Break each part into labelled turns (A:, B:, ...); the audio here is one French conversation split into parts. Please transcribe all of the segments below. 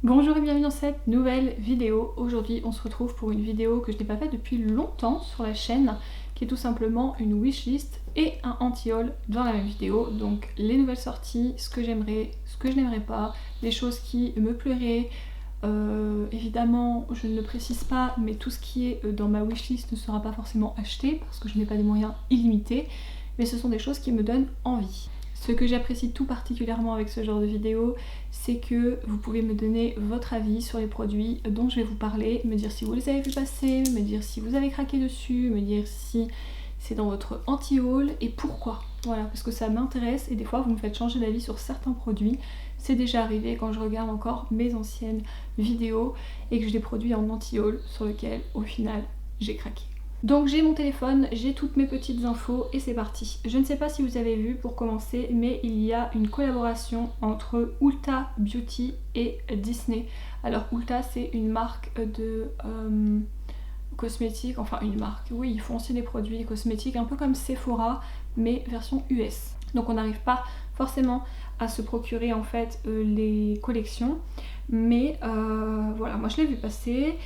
A: Bonjour et bienvenue dans cette nouvelle vidéo. Aujourd'hui on se retrouve pour une vidéo que je n'ai pas faite depuis longtemps sur la chaîne, qui est tout simplement une wishlist et un anti-haul dans la même vidéo. Donc les nouvelles sorties, ce que j'aimerais, ce que je n'aimerais pas, les choses qui me plairaient. Évidemment je ne le précise pas, mais tout ce qui est dans ma wishlist ne sera pas forcément acheté parce que je n'ai pas des moyens illimités, mais ce sont des choses qui me donnent envie. Ce que j'apprécie tout particulièrement avec ce genre de vidéo, c'est que vous pouvez me donner votre avis sur les produits dont je vais vous parler, me dire si vous les avez vu passer, me dire si vous avez craqué dessus, me dire si c'est dans votre anti-haul et pourquoi. Voilà, parce que ça m'intéresse et des fois vous me faites changer d'avis sur certains produits. C'est déjà arrivé quand je regarde encore mes anciennes vidéos et que j'ai des produits en anti-haul sur lesquels au final j'ai craqué. Donc j'ai mon téléphone, j'ai toutes mes petites infos et c'est parti. Je ne sais pas si vous avez vu pour commencer, mais il y a une collaboration entre Ulta Beauty et Disney. Alors Ulta c'est une marque de cosmétiques, enfin une marque, oui ils font aussi des produits cosmétiques un peu comme Sephora mais version US. Donc on n'arrive pas forcément à se procurer en fait les collections, mais voilà, moi je l'ai vu passer.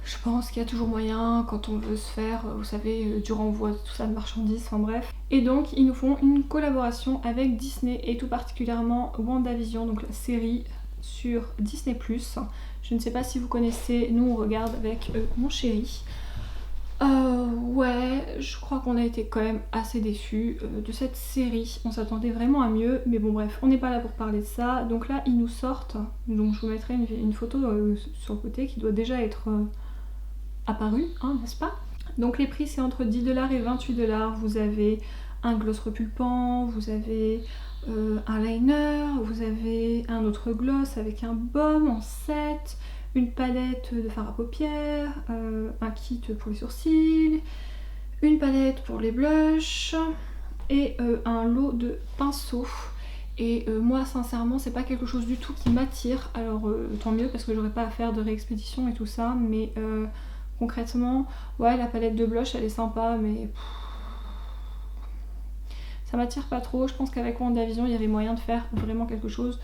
A: Je pense qu'il y a toujours moyen quand on veut se faire, vous savez, du renvoi, tout ça de marchandises, enfin bref. Et donc ils nous font une collaboration avec Disney et tout particulièrement WandaVision, donc la série sur Disney+. Je ne sais pas si vous connaissez, nous on regarde avec mon chéri. Ouais, je crois qu'on a été quand même assez déçus de cette série. On s'attendait vraiment à mieux, mais bon bref, on n'est pas là pour parler de ça. Donc là ils nous sortent, donc je vous mettrai une photo sur le côté qui doit déjà être apparu, hein, n'est-ce pas? Donc les prix c'est entre 10$ et 28$. Vous avez un gloss repulpant, vous avez un liner, vous avez un autre gloss avec un baume en set, une palette de fard à paupières, un kit pour les sourcils, une palette pour les blushs et un lot de pinceaux. Et moi sincèrement c'est pas quelque chose du tout qui m'attire, alors tant mieux parce que j'aurais pas à faire de réexpédition et tout ça, mais concrètement, ouais, la palette de blush elle est sympa, mais ça m'attire pas trop. Je pense qu'avec WandaVision il y avait moyen de faire vraiment quelque chose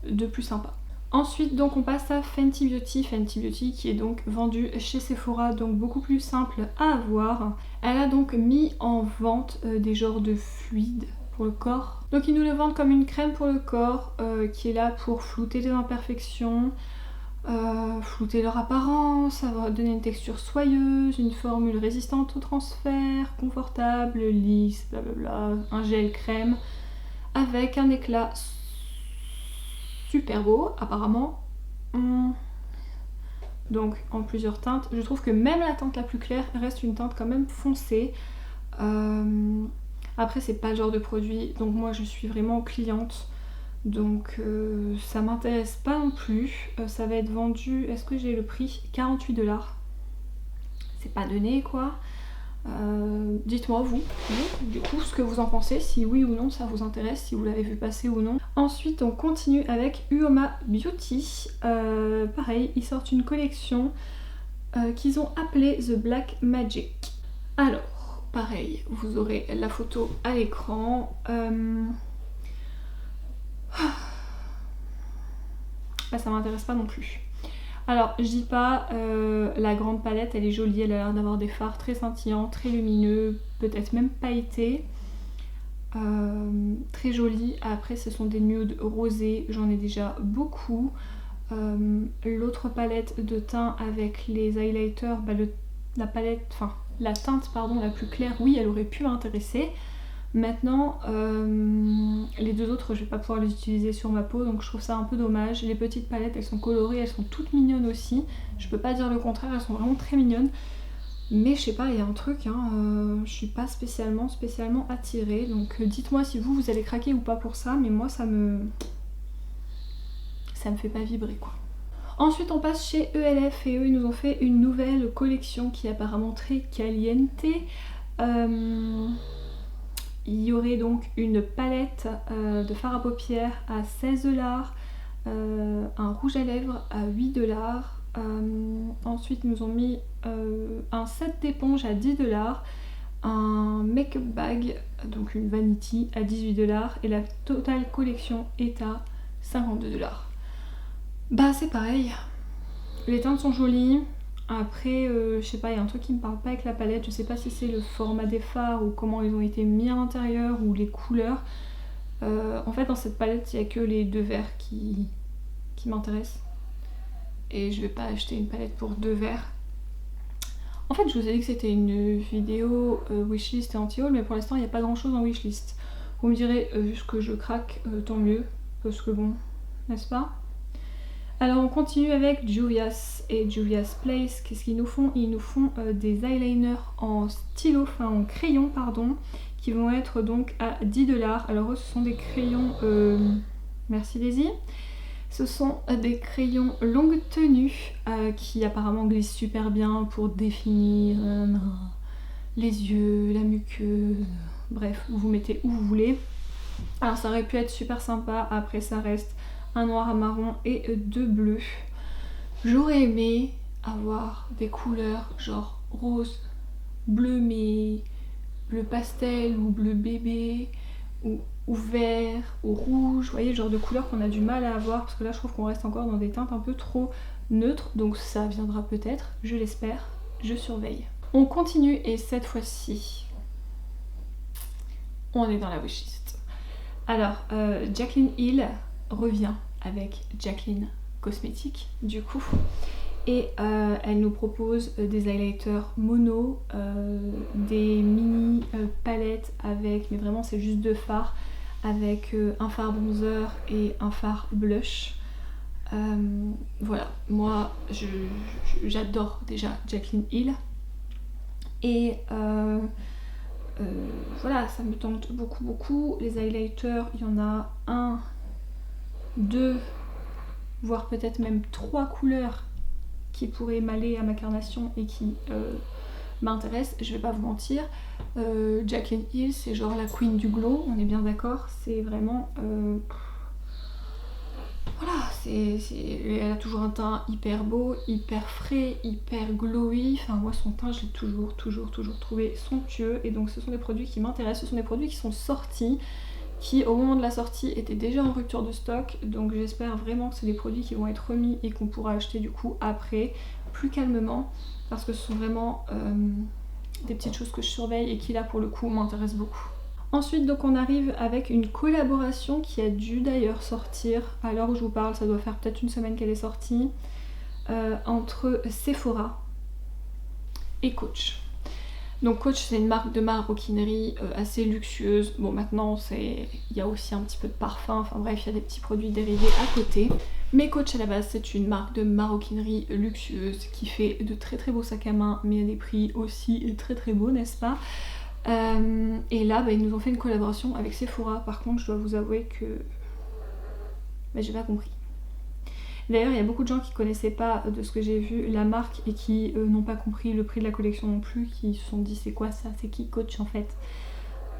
A: de plus sympa. Ensuite donc on passe à Fenty Beauty. Fenty Beauty qui est donc vendue chez Sephora, donc beaucoup plus simple à avoir. Elle a donc mis en vente des genres de fluides pour le corps. Donc ils nous le vendent comme une crème pour le corps qui est là pour flouter les imperfections, flouter leur apparence, donner une texture soyeuse, une formule résistante au transfert, confortable, lisse, blablabla, un gel crème avec un éclat super beau apparemment. Donc en plusieurs teintes. Je trouve que même la teinte la plus claire reste une teinte quand même foncée. Après c'est pas le genre de produit donc moi je suis vraiment cliente. Donc ça m'intéresse pas non plus. Ça va être vendu, est-ce que j'ai le prix? 48$. C'est pas donné quoi. Dites-moi vous, du coup ce que vous en pensez, si oui ou non ça vous intéresse, si vous l'avez vu passer ou non. Ensuite on continue avec Uoma Beauty. Pareil, ils sortent une collection qu'ils ont appelée The Black Magic. Alors pareil, vous aurez la photo à l'écran. Bah, ça m'intéresse pas non plus. Alors je dis pas, la grande palette elle est jolie, elle a l'air d'avoir des fards très scintillants, très lumineux, peut-être même pailletés, très jolis. Après ce sont des nudes rosés, j'en ai déjà beaucoup. L'autre palette de teint avec les highlighters, bah la teinte pardon la plus claire, oui elle aurait pu m'intéresser. Maintenant, les deux autres, je vais pas pouvoir les utiliser sur ma peau, donc je trouve ça un peu dommage. Les petites palettes, elles sont colorées, elles sont toutes mignonnes aussi. Je peux pas dire le contraire, elles sont vraiment très mignonnes. Mais je sais pas, il y a un truc, hein, je suis pas spécialement attirée. Donc dites-moi si vous allez craquer ou pas pour ça, mais moi ça me fait pas vibrer quoi. Ensuite on passe chez ELF et eux ils nous ont fait une nouvelle collection qui est apparemment très caliente. Il y aurait donc une palette de fard à paupières à 16$, un rouge à lèvres à 8$. Ensuite ils nous ont mis un set d'éponges à 10$, un make-up bag, donc une vanity à 18$ et la totale collection est à 52$. Bah c'est pareil, les teintes sont jolies. Après, je sais pas, il y a un truc qui me parle pas avec la palette. Je sais pas si c'est le format des fards ou comment ils ont été mis à l'intérieur ou les couleurs. En fait, dans cette palette, il n'y a que les deux verts qui m'intéressent. Et je vais pas acheter une palette pour deux verts. En fait, je vous ai dit que c'était une vidéo wishlist et anti-haul, mais pour l'instant, il n'y a pas grand chose en wishlist. Vous me direz, vu ce que je craque, tant mieux. Parce que bon, n'est-ce pas? Alors on continue avec Juvia's et Juvia's Place. Qu'est-ce qu'ils nous font? Ils nous font des eyeliners en stylo, enfin en crayon pardon, qui vont être donc à 10$. Alors eux ce sont des crayons, merci Daisy. Ce sont des crayons longue tenue qui apparemment glissent super bien pour définir les yeux, la muqueuse, bref, vous mettez où vous voulez. Alors ça aurait pu être super sympa, après ça reste un noir à marron et deux bleus. J'aurais aimé avoir des couleurs genre rose, bleu mais bleu pastel ou bleu bébé ou vert ou rouge, vous voyez, le genre de couleurs qu'on a du mal à avoir parce que là je trouve qu'on reste encore dans des teintes un peu trop neutres, donc ça viendra peut-être, je l'espère, je surveille. On continue et cette fois-ci on est dans la wishlist. Alors Jaclyn Hill revient avec Jaclyn Cosmetics du coup et elle nous propose des highlighters mono, des mini palettes avec, mais vraiment c'est juste deux fards, avec un fard bronzer et un fard blush. Voilà, moi j'adore déjà Jaclyn Hill et voilà, ça me tente beaucoup. Les highlighters, il y en a un, deux, voire peut-être même trois couleurs qui pourraient m'aller à ma carnation et qui m'intéressent. Je vais pas vous mentir, Jaclyn Hill c'est genre la queen du glow, on est bien d'accord, c'est vraiment voilà, elle a toujours un teint hyper beau, hyper frais, hyper glowy. Enfin moi son teint je l'ai toujours trouvé somptueux et donc ce sont des produits qui m'intéressent, ce sont des produits qui sont sortis, qui au moment de la sortie étaient déjà en rupture de stock, donc j'espère vraiment que c'est des produits qui vont être remis et qu'on pourra acheter du coup après, plus calmement, parce que ce sont vraiment des petites choses que je surveille et qui là pour le coup m'intéressent beaucoup. Ensuite donc on arrive avec une collaboration qui a dû d'ailleurs sortir, à l'heure où je vous parle, ça doit faire peut-être une semaine qu'elle est sortie, entre Sephora et Coach. Donc Coach c'est une marque de maroquinerie assez luxueuse. Bon maintenant il y a aussi un petit peu de parfum, enfin bref il y a des petits produits dérivés à côté. Mais Coach à la base c'est une marque de maroquinerie luxueuse qui fait de très beaux sacs à main mais à des prix aussi très beaux, n'est-ce pas? Et là ils nous ont fait une collaboration avec Sephora. Par contre je dois vous avouer que j'ai pas compris. D'ailleurs il y a beaucoup de gens qui connaissaient pas de ce que j'ai vu la marque et qui n'ont pas compris le prix de la collection non plus, qui se sont dit c'est quoi ça, c'est qui Coach en fait.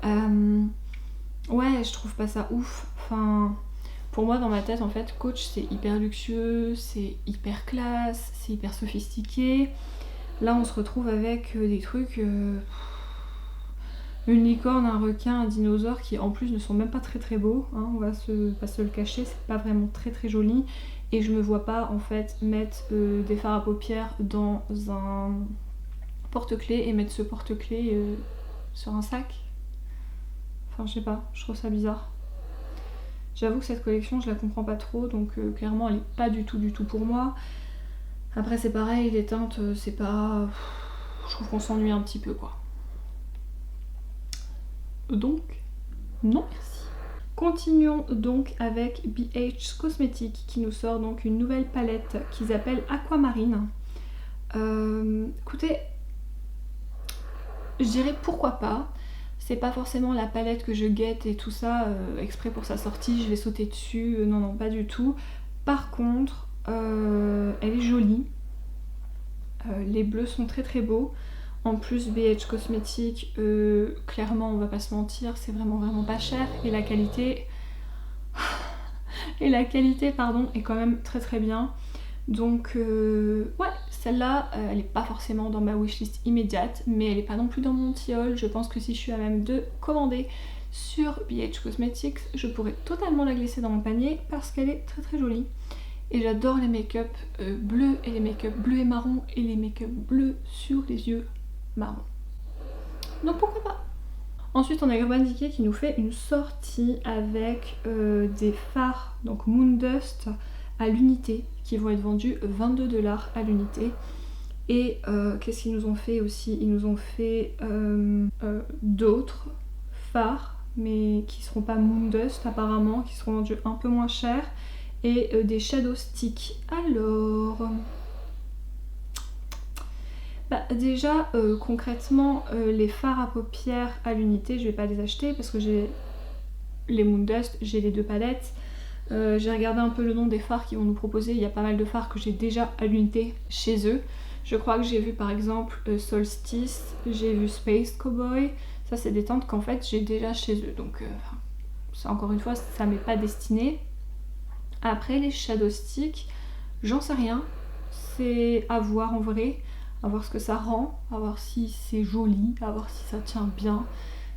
A: Ouais je trouve pas ça ouf, enfin pour moi dans ma tête en fait Coach c'est hyper luxueux, c'est hyper classe, c'est hyper sophistiqué. Là on se retrouve avec des trucs une licorne, un requin, un dinosaure qui en plus ne sont même pas très beaux, hein, on va pas se le cacher, c'est pas vraiment très joli. Et je me vois pas en fait mettre des fards à paupières dans un porte-clés et mettre ce porte-clés sur un sac. Enfin je sais pas, je trouve ça bizarre. J'avoue que cette collection je la comprends pas trop, donc clairement elle est pas du tout pour moi. Après c'est pareil, les teintes c'est pas... Je trouve qu'on s'ennuie un petit peu quoi. Donc non merci. Continuons donc avec BH Cosmetics qui nous sort donc une nouvelle palette qu'ils appellent Aquamarine. Écoutez, je dirais pourquoi pas. C'est pas forcément la palette que je guette et tout ça exprès pour sa sortie, je vais sauter dessus, non pas du tout. Par contre, elle est jolie. Les bleus sont très beaux. En plus BH Cosmetics, clairement on va pas se mentir, c'est vraiment pas cher et la qualité pardon, est quand même très bien. Donc ouais, celle-là elle est pas forcément dans ma wishlist immédiate, mais elle est pas non plus dans mon tilleul. Je pense que si je suis à même de commander sur BH Cosmetics, je pourrais totalement la glisser dans mon panier parce qu'elle est très jolie. Et j'adore les make-up bleus et les make-up bleus et marron et les make-up bleus sur les yeux marrons. Donc pourquoi pas. Ensuite on a Urban Decay qui nous fait une sortie avec des fards, donc Moon Dust à l'unité, qui vont être vendus 22 $ à l'unité. Et qu'est-ce qu'ils nous ont fait aussi? Ils nous ont fait d'autres fards, mais qui seront pas Moon Dust apparemment, qui seront vendus un peu moins cher. Et des shadow sticks. Alors... Bah, déjà, concrètement, les fards à paupières à l'unité, je vais pas les acheter parce que j'ai les Moon Dust, j'ai les 2 palettes. J'ai regardé un peu le nom des fards qu'ils vont nous proposer. Il y a pas mal de fards que j'ai déjà à l'unité chez eux. Je crois que j'ai vu par exemple Solstice, j'ai vu Space Cowboy. Ça, c'est des teintes qu'en fait j'ai déjà chez eux. Donc, ça, encore une fois, ça m'est pas destiné. Après, les shadow sticks, j'en sais rien. C'est à voir en vrai. À voir ce que ça rend, à voir si c'est joli, à voir si ça tient bien,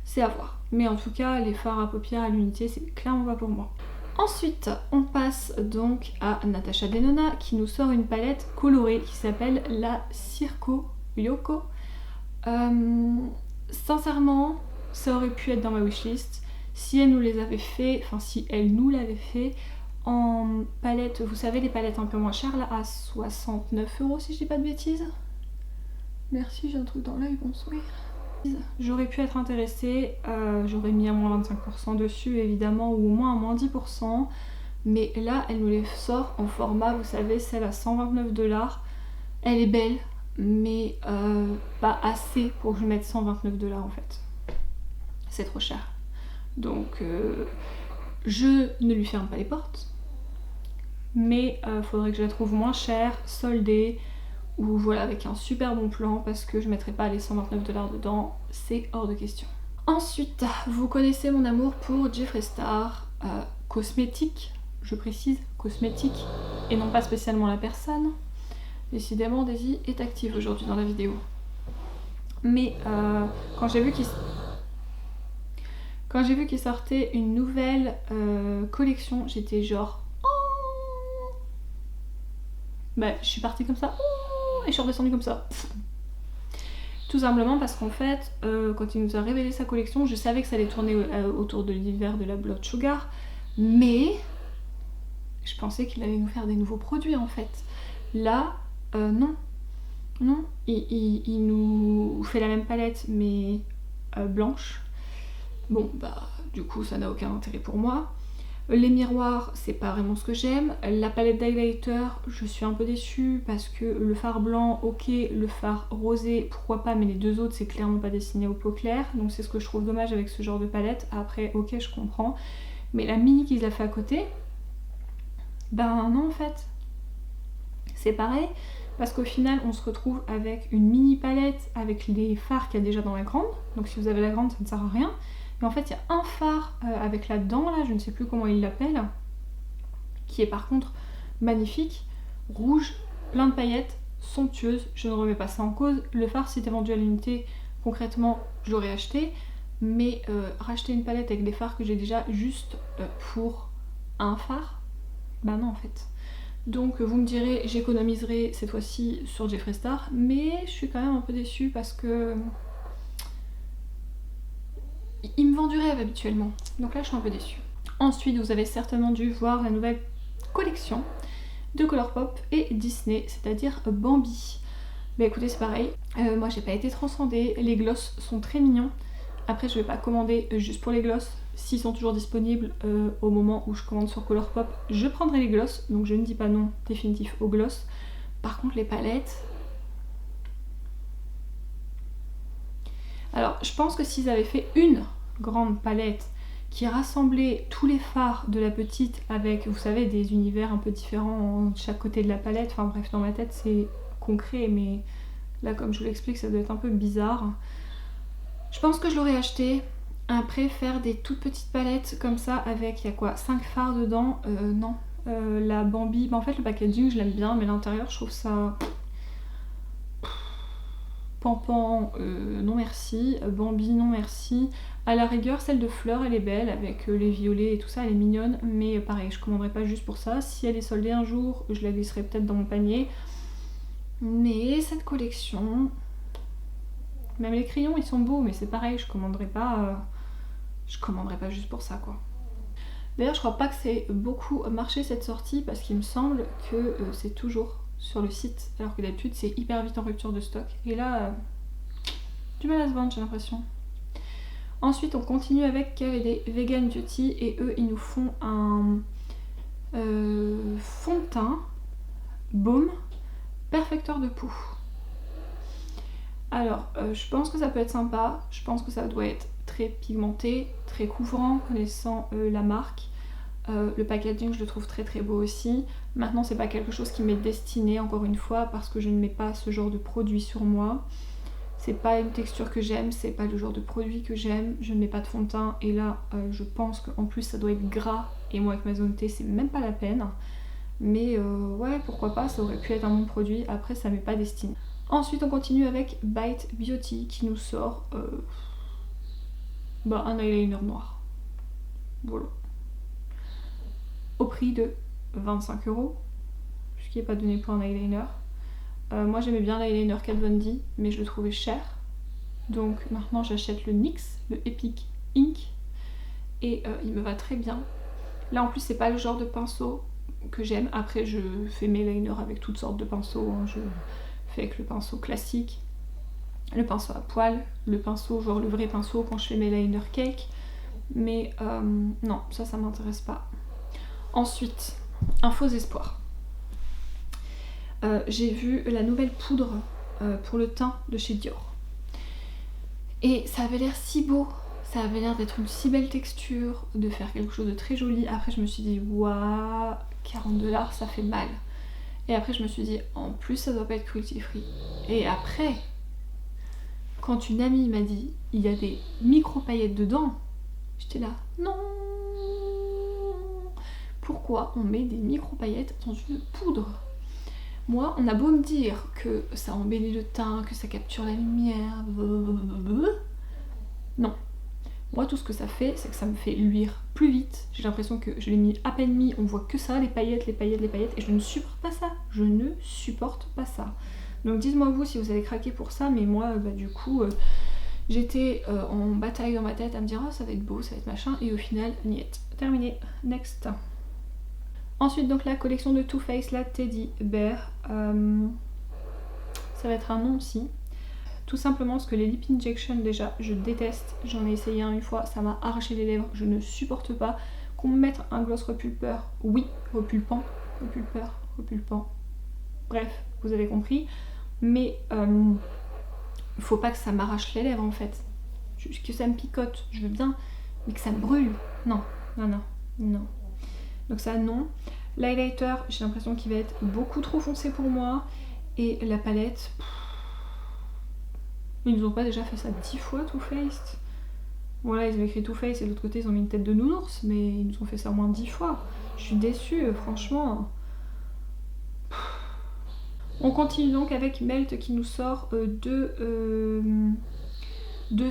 A: c'est à voir. Mais en tout cas, les fards à paupières à l'unité, c'est clairement pas pour moi. Ensuite, on passe donc à Natasha Denona qui nous sort une palette colorée qui s'appelle la Circo Yoko. Sincèrement, ça aurait pu être dans ma wishlist si elle nous les avait fait, enfin si elle nous l'avait fait en palette, vous savez les palettes un peu moins chères là, à 69 € si je dis pas de bêtises. Merci, j'ai un truc dans l'œil, bonsoir. J'aurais pu être intéressée, j'aurais mis à moins 25% dessus évidemment, ou au moins à moins 10%. Mais là, elle nous les sort en format, vous savez, celle à 129 $. Elle est belle, mais pas assez pour que je mette 129 $ en fait. C'est trop cher. Donc, je ne lui ferme pas les portes. Mais faudrait que je la trouve moins chère, soldée, ou voilà, avec un super bon plan, parce que je mettrai pas les 129 $ dedans, c'est hors de question. Ensuite, vous connaissez mon amour pour Jeffree Star, cosmétique, je précise, cosmétique, et non pas spécialement la personne. Décidément, Daisy est active aujourd'hui dans la vidéo. Mais quand j'ai vu qu'il sortait une nouvelle collection, j'étais genre... Oh, bah, je suis partie comme ça. Et je suis redescendue comme ça. Tout simplement parce qu'en fait, quand il nous a révélé sa collection, je savais que ça allait tourner autour de l'univers de la Blood Sugar, mais je pensais qu'il allait nous faire des nouveaux produits en fait. Là, non. Non, il nous fait la même palette mais blanche. Bon, bah du coup ça n'a aucun intérêt pour moi. Les miroirs, c'est pas vraiment ce que j'aime. La palette d'highlighter, je suis un peu déçue parce que le fard blanc, ok, le fard rosé, pourquoi pas, mais les deux autres, c'est clairement pas destiné aux peaux claires. Donc c'est ce que je trouve dommage avec ce genre de palette. Après, ok, je comprends. Mais la mini qu'ils a fait à côté, ben non en fait. C'est pareil, parce qu'au final, on se retrouve avec une mini palette avec les fards qu'il y a déjà dans la grande. Donc si vous avez la grande, ça ne sert à rien. Mais en fait, il y a un phare avec la dent, là, je ne sais plus comment il l'appelle, qui est par contre magnifique, rouge, plein de paillettes, somptueuse, je ne remets pas ça en cause. Le phare, si c'était vendu à l'unité, concrètement, je l'aurais acheté, mais racheter une palette avec des fards que j'ai déjà juste pour un phare, bah non en fait. Donc vous me direz, j'économiserai cette fois-ci sur Jeffree Star, mais je suis quand même un peu déçue parce que... il me vend du rêve habituellement, donc là je suis un peu déçue. Ensuite, vous avez certainement dû voir la nouvelle collection de Colourpop et Disney, c'est-à-dire Bambi. Bah écoutez, c'est pareil, moi j'ai pas été transcendée, les gloss sont très mignons. Après, je vais pas commander juste pour les gloss, s'ils sont toujours disponibles au moment où je commande sur Colourpop, je prendrai les gloss, donc je ne dis pas non définitif aux gloss. Par contre, les palettes... Alors, je pense que s'ils avaient fait une grande palette qui rassemblait tous les fards de la petite avec, vous savez, des univers un peu différents de chaque côté de la palette, enfin bref, dans ma tête c'est concret, mais là comme je vous l'explique ça doit être un peu bizarre. Je pense que je l'aurais acheté. Après, faire des toutes petites palettes comme ça avec, il y a quoi, 5 fards dedans, non. La Bambi, bah en fait le packaging je l'aime bien, mais l'intérieur je trouve ça... Pampan, non merci. Bambi, non merci. À la rigueur, celle de Fleur, elle est belle avec les violets et tout ça, elle est mignonne. Mais pareil, je commanderai pas juste pour ça. Si elle est soldée un jour, je la glisserai peut-être dans mon panier. Mais cette collection... Même les crayons, ils sont beaux, mais c'est pareil, je commanderai pas juste pour ça, quoi. D'ailleurs, je crois pas que c'est beaucoup marché cette sortie parce qu'il me semble que c'est toujours sur le site, alors que d'habitude c'est hyper vite en rupture de stock. Et là, du mal à se vendre, j'ai l'impression. Ensuite, on continue avec les Vegan Beauty et eux, ils nous font un fond de teint, baume, perfecteur de peau. Alors, je pense que ça peut être sympa, je pense que ça doit être très pigmenté, très couvrant, connaissant la marque. Le packaging, je le trouve très très beau aussi. Maintenant, c'est pas quelque chose qui m'est destiné, encore une fois, parce que je ne mets pas ce genre de produit sur moi. C'est pas une texture que j'aime, c'est pas le genre de produit que j'aime. Je ne mets pas de fond de teint, et là, je pense qu'en plus, ça doit être gras, et moi, avec ma zone T, c'est même pas la peine. Mais ouais, pourquoi pas, ça aurait pu être un bon produit. Après, ça m'est pas destiné. Ensuite, on continue avec Bite Beauty qui nous sort un eyeliner noir. Voilà. Au prix de 25 €, ce qui n'est pas donné pour un eyeliner. Moi, j'aimais bien l'eyeliner Kat Von D, mais je le trouvais cher. Donc maintenant, j'achète le NYX, le Epic Ink, et il me va très bien. Là, en plus, c'est pas le genre de pinceau que j'aime. Après, je fais mes liners avec toutes sortes de pinceaux. Je fais avec le pinceau classique, le pinceau à poil, le pinceau, genre le vrai pinceau quand je fais mes liner cake. Mais non, ça m'intéresse pas. Ensuite, un faux espoir. J'ai vu la nouvelle poudre pour le teint de chez Dior. Et ça avait l'air si beau. Ça avait l'air d'être une si belle texture, de faire quelque chose de très joli. Après, je me suis dit, waouh, 40 $, ça fait mal. Et après, je me suis dit, en plus, ça doit pas être cruelty free. Et après, quand une amie m'a dit, il y a des micro-paillettes dedans, j'étais là, non. Pourquoi on met des micro-paillettes dans une poudre? Moi, on a beau me dire que ça embellit le teint, que ça capture la lumière, non. Moi, tout ce que ça fait, c'est que ça me fait luire plus vite. J'ai l'impression que je l'ai mis à peine mis, on voit que ça, les paillettes, les paillettes, les paillettes, et je ne supporte pas ça. Je ne supporte pas ça. Donc dites-moi vous si vous avez craqué pour ça, mais moi, du coup, j'étais en bataille dans ma tête à me dire, oh, ça va être beau, ça va être machin, et au final, niet. Terminé. Next. Ensuite, donc la collection de Too Faced, la Teddy Bear. Ça va être un nom aussi. Tout simplement parce que les lip injection, déjà, je déteste. J'en ai essayé un une fois, ça m'a arraché les lèvres. Je ne supporte pas qu'on me mette un gloss repulpeur. Oui, repulpant, repulpeur, repulpant. Bref, vous avez compris. Mais faut pas que ça m'arrache les lèvres en fait. Que ça me picote, je veux bien, mais que ça me brûle. Non, non, non, non. Donc ça, non. L'highlighter, j'ai l'impression qu'il va être beaucoup trop foncé pour moi. Et la palette... Ils nous ont pas déjà fait ça 10 fois, Too Faced? Voilà, ils ont écrit Too Faced et de l'autre côté ils ont mis une tête de nounours, mais ils nous ont fait ça au moins 10 fois. Je suis déçue, franchement. On continue donc avec Melt qui nous sort deux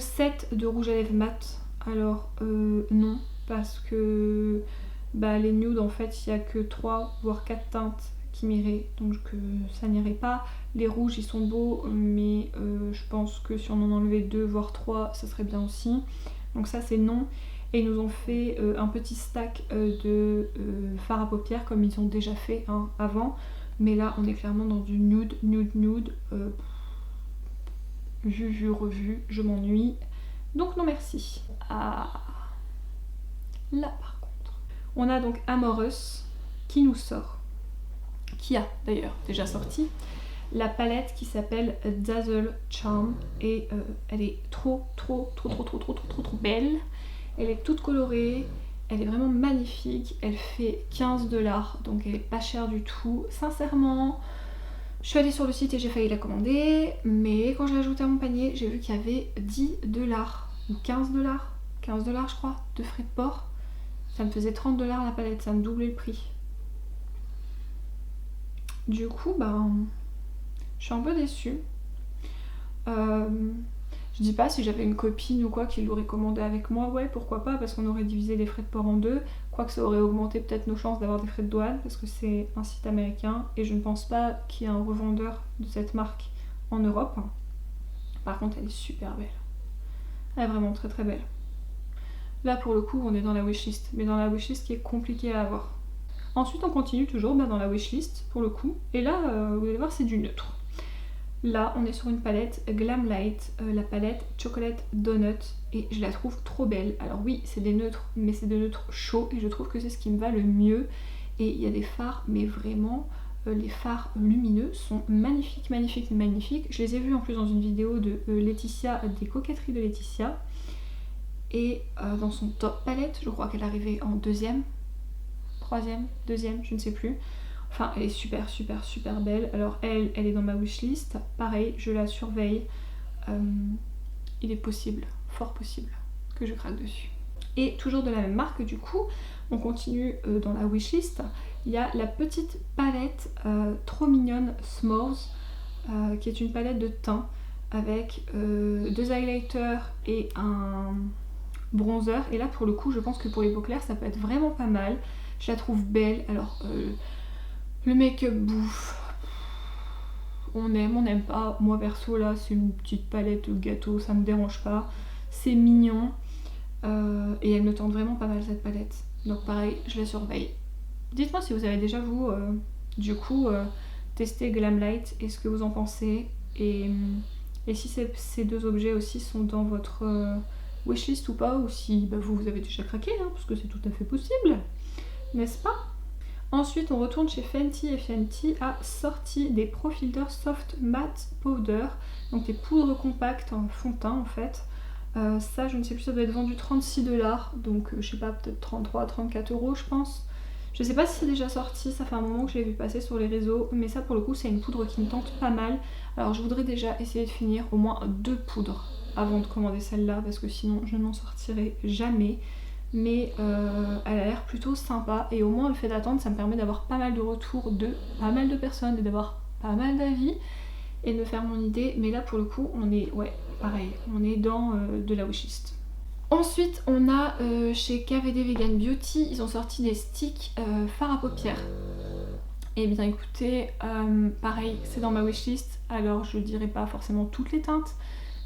A: sets de rouge à lèvres mat. Alors non, parce que les nudes en fait il n'y a que 3 voire 4 teintes qui m'iraient, donc ça n'irait pas. Les rouges ils sont beaux, mais je pense que si on en enlevait 2 voire 3 ça serait bien aussi. Donc ça c'est non. Et ils nous ont fait un petit stack de fard à paupières comme ils ont déjà fait avant. Mais là on est clairement dans du nude, vu, revu, je m'ennuie. Donc non merci. Ah, là par contre. On a donc Amorous qui nous sort, qui a d'ailleurs déjà sorti, la palette qui s'appelle Dazzle Charm. Et elle est trop belle. Elle est toute colorée. Elle est vraiment magnifique, elle fait 15 $, donc elle est pas chère du tout. Sincèrement, je suis allée sur le site et j'ai failli la commander, mais quand je l'ai ajoutée à mon panier, j'ai vu qu'il y avait 10 $, ou 15 $, 15 $ je crois, de frais de port. Ça me faisait 30 $ la palette, ça me doublait le prix. Du coup, je suis un peu déçue. Je dis pas si j'avais une copine ou quoi qui l'aurait commandé avec moi, ouais pourquoi pas, parce qu'on aurait divisé les frais de port en deux, quoique ça aurait augmenté peut-être nos chances d'avoir des frais de douane, parce que c'est un site américain, et je ne pense pas qu'il y ait un revendeur de cette marque en Europe. Par contre elle est super belle, elle est vraiment très très belle. Là pour le coup on est dans la wishlist, mais dans la wishlist qui est compliquée à avoir. Ensuite on continue toujours dans la wishlist pour le coup, et là vous allez voir c'est du neutre. Là, on est sur une palette Glamlite, la palette Chocolate Donut, et je la trouve trop belle. Alors oui, c'est des neutres, mais c'est des neutres chauds, et je trouve que c'est ce qui me va le mieux. Et il y a des fards, mais vraiment, les fards lumineux sont magnifiques, magnifiques, magnifiques. Je les ai vus en plus dans une vidéo de Laetitia, des coquetteries de Laetitia. Et dans son top palette, je crois qu'elle arrivait en deuxième, troisième, deuxième, je ne sais plus. Enfin, elle est super, super, super belle. Alors elle est dans ma wishlist. Pareil, je la surveille. Il est possible, fort possible, que je craque dessus. Et toujours de la même marque, du coup, on continue dans la wishlist. Il y a la petite palette trop mignonne S'mores, qui est une palette de teint avec 2 highlighters et un bronzer. Et là, pour le coup, je pense que pour les peaux claires, ça peut être vraiment pas mal. Je la trouve belle. Alors... le make-up bouffe, on n'aime pas. Moi perso là c'est une petite palette gâteau, ça me dérange pas. C'est mignon et elle me tente vraiment pas mal cette palette. Donc pareil, je la surveille. Dites-moi si vous avez déjà vous du coup testé Glamlite et ce que vous en pensez. Et si ces deux objets aussi sont dans votre wishlist ou pas, ou si vous avez déjà craqué, hein, parce que c'est tout à fait possible, n'est-ce pas? Ensuite, on retourne chez Fenty et Fenty a sorti des Pro Filter Soft Matte Powder, donc des poudres compactes en fond de teint en fait. Ça, je ne sais plus, ça doit être vendu 36$, donc je sais pas, peut-être 33, 34 € je pense. Je sais pas si c'est déjà sorti, ça fait un moment que je l'ai vu passer sur les réseaux, mais ça pour le coup c'est une poudre qui me tente pas mal. Alors je voudrais déjà essayer de finir au moins 2 poudres avant de commander celle-là, parce que sinon je n'en sortirai jamais. Mais elle a l'air plutôt sympa, et au moins le fait d'attendre ça me permet d'avoir pas mal de retours de pas mal de personnes et d'avoir pas mal d'avis et de me faire mon idée. Mais là pour le coup on est, ouais pareil, on est dans de la wishlist. Ensuite on a chez KVD Vegan Beauty, ils ont sorti des sticks fard à paupières. Et bien écoutez, pareil c'est dans ma wishlist, alors je dirais pas forcément toutes les teintes,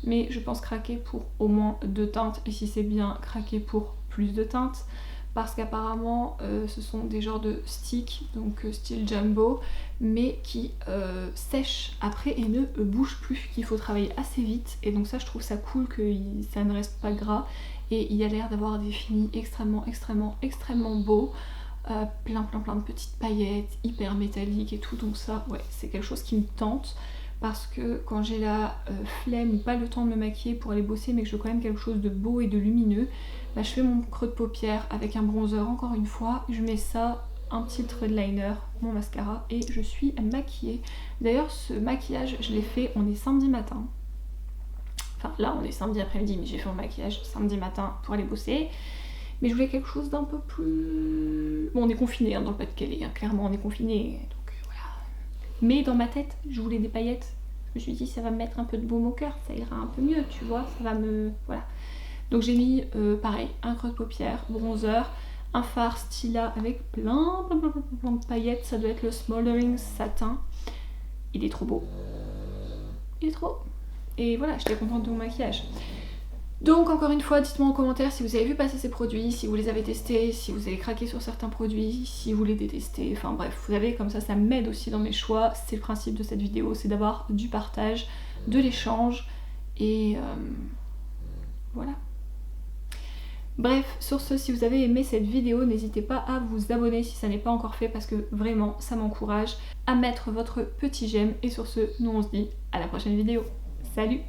A: mais je pense craquer pour au moins 2 teintes, et si c'est bien craquer pour plus de teintes, parce qu'apparemment ce sont des genres de sticks, donc style jumbo, mais qui sèchent après et ne bougent plus, qu'il faut travailler assez vite, et donc ça je trouve ça cool que ça ne reste pas gras, et il y a l'air d'avoir des finis extrêmement extrêmement extrêmement beaux, plein de petites paillettes, hyper métalliques et tout, donc ça ouais c'est quelque chose qui me tente. Parce que quand j'ai la flemme ou pas le temps de me maquiller pour aller bosser, mais que je veux quand même quelque chose de beau et de lumineux, je fais mon creux de paupière avec un bronzer encore une fois, je mets ça, un petit threadliner, mon mascara et je suis maquillée. D'ailleurs ce maquillage je l'ai fait, on est samedi matin, enfin là on est samedi après-midi, mais j'ai fait mon maquillage samedi matin pour aller bosser. Mais je voulais quelque chose d'un peu plus... Bon on est confiné dans le Pas-de-Calais, clairement on est confiné. Mais dans ma tête, je voulais des paillettes. Je me suis dit, ça va me mettre un peu de baume au cœur, ça ira un peu mieux, tu vois, ça va me... Voilà. Donc j'ai mis, pareil, un creux de paupière, bronzer, un fard Stila avec plein de paillettes. Ça doit être le Smoldering Satin. Il est trop beau. Il est trop... Et voilà, j'étais contente de mon maquillage. Donc encore une fois, dites-moi en commentaire si vous avez vu passer ces produits, si vous les avez testés, si vous avez craqué sur certains produits, si vous les détestez, enfin bref, vous savez, comme ça m'aide aussi dans mes choix. C'est le principe de cette vidéo, c'est d'avoir du partage, de l'échange, et voilà. Bref, sur ce, si vous avez aimé cette vidéo, n'hésitez pas à vous abonner si ça n'est pas encore fait, parce que vraiment ça m'encourage, à mettre votre petit j'aime, et sur ce, nous on se dit à la prochaine vidéo. Salut!